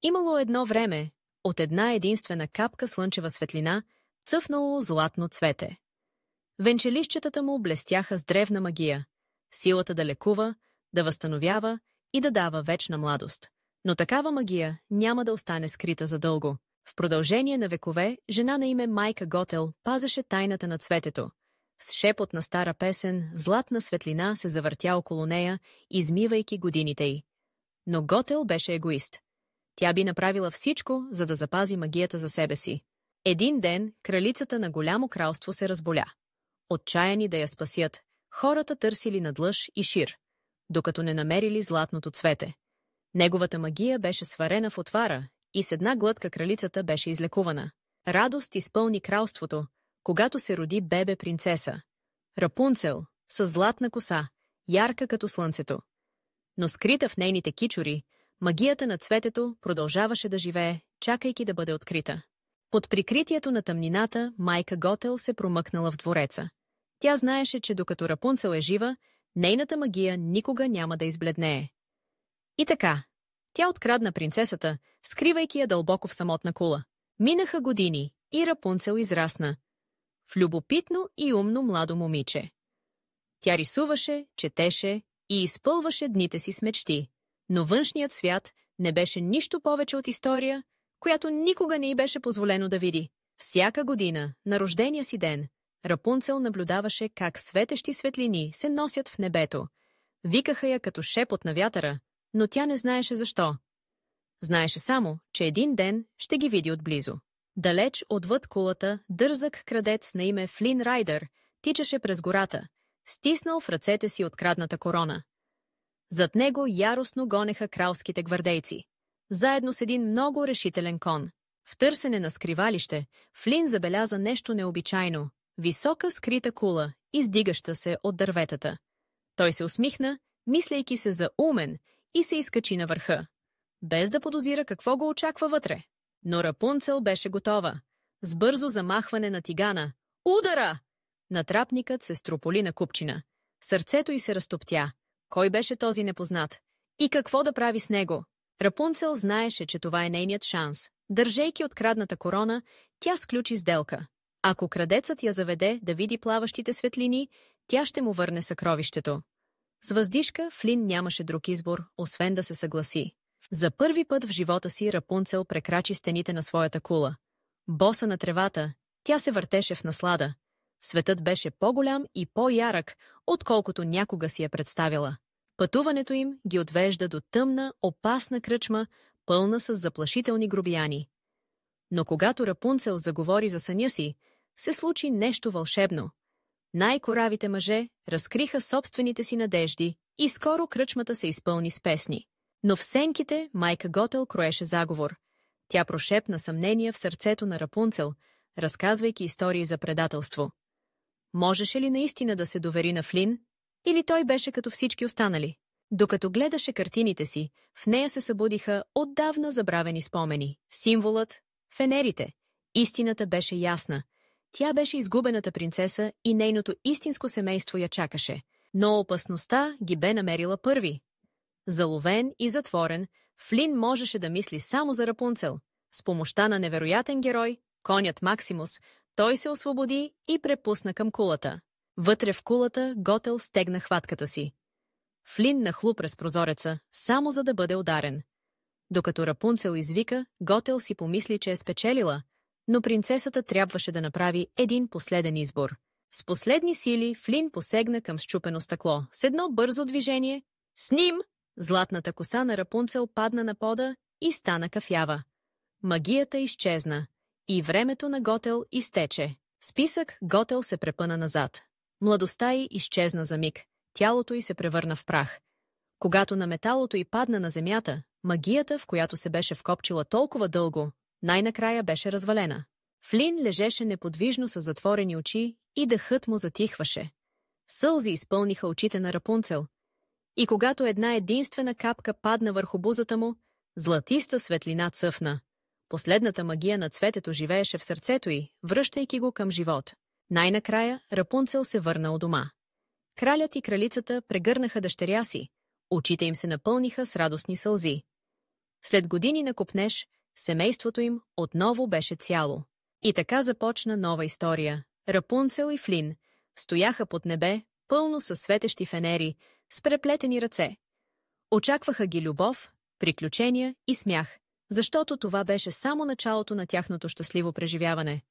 Имало едно време, от една единствена капка слънчева светлина, цъфнало златно цвете. Венчелищетата му блестяха с древна магия, силата да лекува, да възстановява и да дава вечна младост. Но такава магия няма да остане скрита задълго. В продължение на векове, жена на име Майка Готел пазеше тайната на цветето. С шепот на стара песен, златна светлина се завъртя около нея, измивайки годините й. Но Готел беше егоист. Тя би направила всичко, за да запази магията за себе си. Един ден кралицата на голямо кралство се разболя. Отчаяни да я спасят, хората търсили надлъж и шир, докато не намерили златното цвете. Неговата магия беше сварена в отвара и с една глътка кралицата беше излекувана. Радост изпълни кралството, когато се роди бебе принцеса. Рапунцел, с златна коса, ярка като слънцето. Но скрита в нейните кичури, магията на цветето продължаваше да живее, чакайки да бъде открита. Под прикритието на тъмнината, майка Готел се промъкнала в двореца. Тя знаеше, че докато Рапунцел е жива, нейната магия никога няма да избледнее. И така, тя открадна принцесата, скривайки я дълбоко в самотна кула. Минаха години и Рапунцел израсна в любопитно и умно младо момиче. Тя рисуваше, четеше и изпълваше дните си с мечти, но външният свят не беше нищо повече от история, която никога не й беше позволено да види. Всяка година, на рождения си ден, Рапунцел наблюдаваше как светещи светлини се носят в небето. Викаха я като шепот на вятъра, но тя не знаеше защо. Знаеше само, че един ден ще ги види отблизо. Далеч отвъд кулата, дързък крадец на име Флин Райдър тичаше през гората, стиснал в ръцете си открадната корона. Зад него яростно гонеха кралските гвардейци, заедно с един много решителен кон. В търсене на скривалище, Флин забеляза нещо необичайно – висока скрита кула, издигаща се от дърветата. Той се усмихна, мислейки се за умен, и се изкачи на върха, без да подозира какво го очаква вътре. Но Рапунцел беше готова. С бързо замахване на тигана. Удара! Натрапникът се строполи на купчина. Сърцето й се разтоптя. Кой беше този непознат? И какво да прави с него? Рапунцел знаеше, че това е нейният шанс. Държейки открадната корона, тя сключи сделка. Ако крадецът я заведе да види плаващите светлини, тя ще му върне съкровището. С въздишка Флин нямаше друг избор, освен да се съгласи. За първи път в живота си Рапунцел прекрачи стените на своята кула. Боса на тревата, тя се въртеше в наслада. Светът беше по-голям и по-ярък, отколкото някога си я представила. Пътуването им ги отвежда до тъмна, опасна кръчма, пълна с заплашителни грубияни. Но когато Рапунцел заговори за съня си, се случи нещо вълшебно. Най-коравите мъже разкриха собствените си надежди и скоро кръчмата се изпълни с песни. Но в сенките майка Готел кроеше заговор. Тя прошепна съмнения в сърцето на Рапунцел, разказвайки истории за предателство. Можеше ли наистина да се довери на Флин, или той беше като всички останали? Докато гледаше картините си, в нея се събудиха отдавна забравени спомени. Символът – фенерите. Истината беше ясна. Тя беше изгубената принцеса и нейното истинско семейство я чакаше. Но опасността ги бе намерила първи. Заловен и затворен, Флин можеше да мисли само за Рапунцел. С помощта на невероятен герой, конят Максимус, той се освободи и препусна към кулата. Вътре в кулата Готел стегна хватката си. Флин нахлу през прозореца, само за да бъде ударен. Докато Рапунцел извика, Готел си помисли, че е спечелила, но принцесата трябваше да направи един последен избор. С последни сили Флин посегна към счупено стъкло. С едно бързо движение, с ним, златната коса на Рапунцел падна на пода и стана кафява. Магията изчезна и времето на Готел изтече. Списък Готел се препъна назад. Младостта й изчезна за миг, тялото й се превърна в прах. Когато на металото й падна на земята, магията, в която се беше вкопчила толкова дълго, най-накрая беше развалена. Флин лежеше неподвижно с затворени очи и дъхът му затихваше. Сълзи изпълниха очите на Рапунцел. И когато една единствена капка падна върху бузата му, златиста светлина цъфна. Последната магия на цветето живееше в сърцето й, връщайки го към живот. Най-накрая Рапунцел се върна у дома. Кралят и кралицата прегърнаха дъщеря си. Очите им се напълниха с радостни сълзи. След години на копнеж, семейството им отново беше цяло. И така започна нова история. Рапунцел и Флин стояха под небе, пълно със светещи фенери, с преплетени ръце. Очакваха ги любов, приключения и смях, защото това беше само началото на тяхното щастливо преживяване.